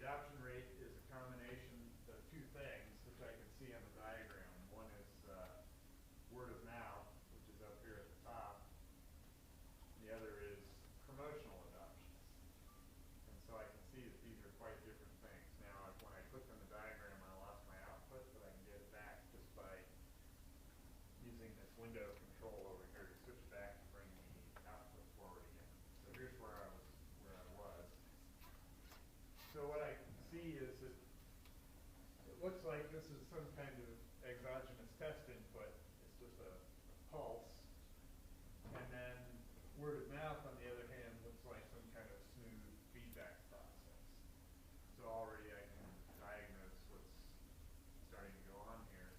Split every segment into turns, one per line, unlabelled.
adoption rate is a combination of two things, which I can see on the diagram. One is word of mouth, which is up here at the top. The other is promotional adoptions. And so I can see that these are quite different things. Now, when I clicked on the diagram, I lost my output, but I can get it back just by using this window control over here to switch back and bring the output forward again. So here's where I was. So what I can see is that it looks like this is some kind of exogenous test input. It's just a pulse. And then word of mouth, on the other hand, looks like some kind of smooth feedback process. So already I can diagnose what's starting to go on here.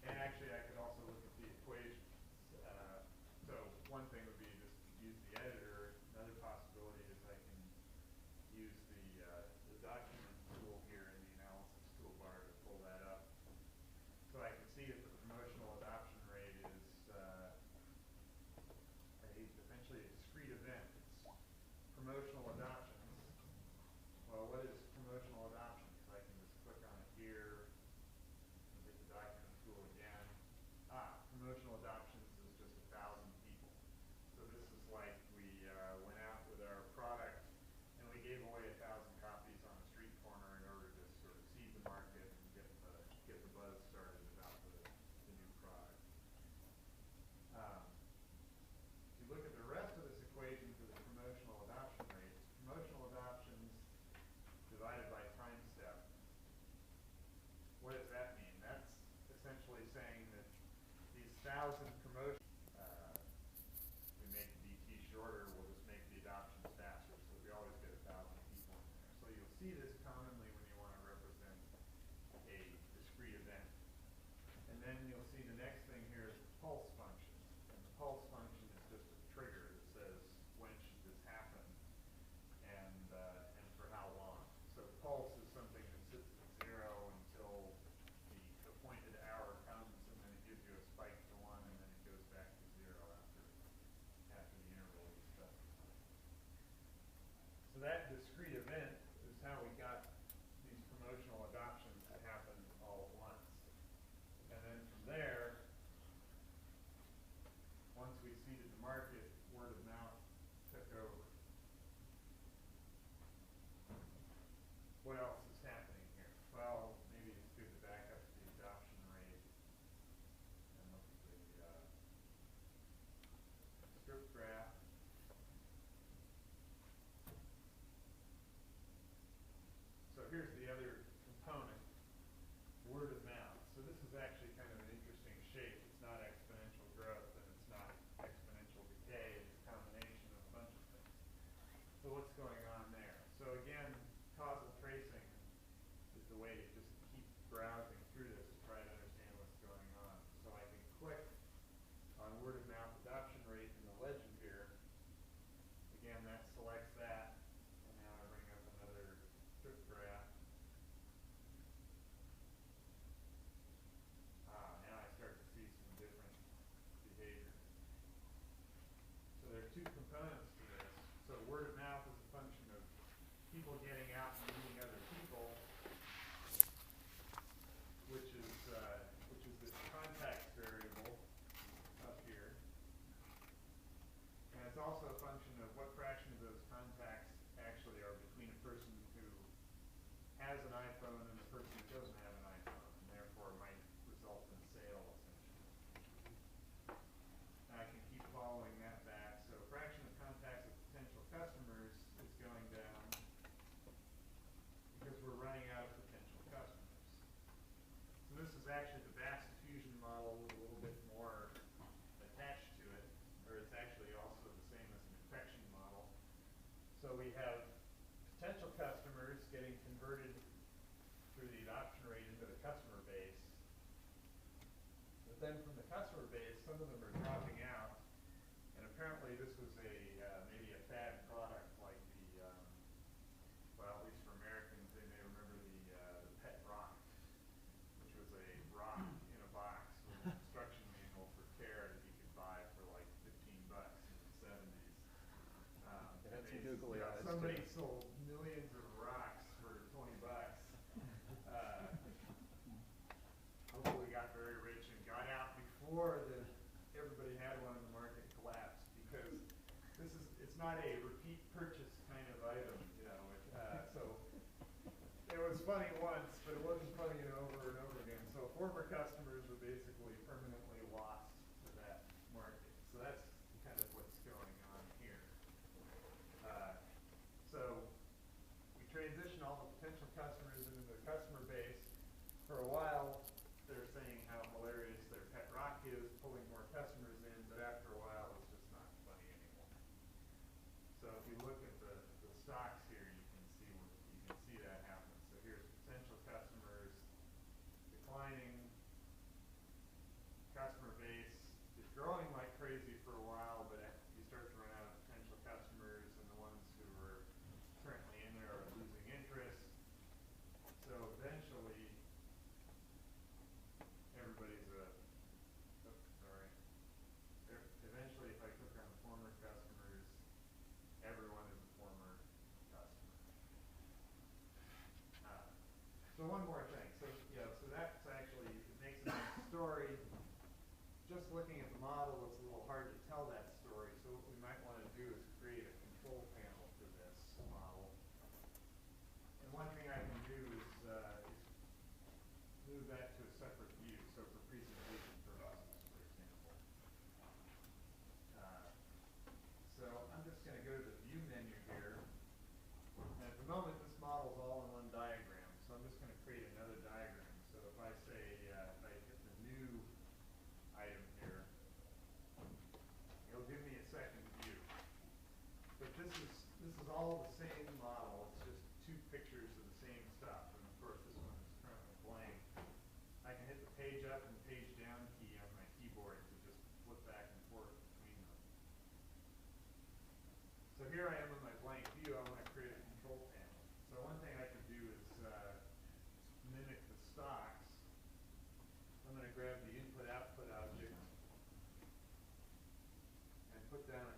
And actually, I could also look at the equations. So one thing would be just use the editor. Another possibility is I can use the document tool here in the analysis toolbar to pull that up. So I can see that the promotional adoption rate is essentially a discrete event. It's promotional adoptions. Well, what is promotional adoption? Because I can just click on it here and hit the document tool again. Promotional adoptions is just 1,000 people. So this is like we went out with our product and we gave away 1,000 copies on a street corner in order to sort of seed the market and get the buzz started about the new product. If you look at the rest of this equation for the promotional adoption rates, promotional adoptions divided by time step. What does that mean? That's essentially saying that these 1,000 promotions, we make the DT shorter, we'll just make the adoptions faster, so we always get 1,000 people in there. So you'll see this commonly when you want to represent a discrete event. And then you'll see the next thing here is the pulse function. And the pulse function is just a trigger that says when should this happen and for how long. So pulse is something that sits at 0 until the appointed hour comes, and then it gives you a spike to 1, and then it goes back to 0 after the interval is specified. So that discrete event is how we got these promotional adoptions to happen all at once. And then from there, once we seeded the market, word of mouth took over. What else is happening here? Well, maybe it's good to back up to the adoption rate and look at the strip graph. So here's the other component, word of mouth. So this is actually kind of an interesting shape. It's not exponential growth and it's not exponential decay. It's a combination of a bunch of things. So what's going on there? So again, causal tracing is the way to just keep browsing through this to try to understand what's going on. So I can click on word of mouth adoption rate in the legend here. Again, that selects that. And now I bring up another strip graph. Now I start to see some different behavior. So there are two components to this. So word of mouth is a function of people getting out and meeting other people, which is this context variable up here. And it's also a function of what fraction of those contacts actually are between a person who has an iPhone and a person who doesn't have an iPhone, and therefore might result in a sale, essentially. And I can keep following that back. So fraction of contacts with potential customers is going down because we're running out of potential customers. So this is actually the vast diffusion model with a little bit more attached to it, or it's actually also the same as an infection model. So we have potential customers getting converted through the adoption rate into the customer base. But then from the customer base, some of them are dropping out. And apparently this was maybe a fad product like the, well, at least for Americans, they may remember the Pet Rock, which was a rock in a box with an instruction manual for care that you could buy for like $15 in the 70s.
It had some googly eyes.
Somebody sold millions of rocks for before everybody had one in the market collapsed, because it's not a repeat purchase kind of item, you know. So it was funny once, but it wasn't funny over and over again. So former customers were basically permanently lost to that market. So that's kind of what's going on here. So we transition all the potential customers into the customer base. For a while, they're saying how hilarious their pet rock is, pulling more customers in, but after a while, it's just not funny anymore. So if you look at the stocks here, you can see that happen. So here's potential customers declining, customer base is growing like crazy for a while, but you start to run out of potential customers, and the ones who are currently in there are losing interest. So eventually, everybody's eventually, if I click on the former customers, everyone is a former customer. So one more thing. So so that's actually, it makes a nice story. Just looking at the model, it's a little hard to tell that story. So what we might want to do is create a control panel for this model. And one thing I can do is move that to a separate view. So for presentation purposes, for example. So I'm just going to go to the view menu here. And at the moment, this model is all in one diagram. So I'm just going to create another diagram. So if I say, if I hit the new item here, it'll give me a second view. But this is all the same model. It's just two pictures of the same stuff. And of course, this one is currently blank. I can hit the page up and page down key on my keyboard to just flip back and forth between them. So here I am in my blank view. I want to create a control panel. So one thing I can do is mimic the stocks. I'm going to grab the input-output object and put down a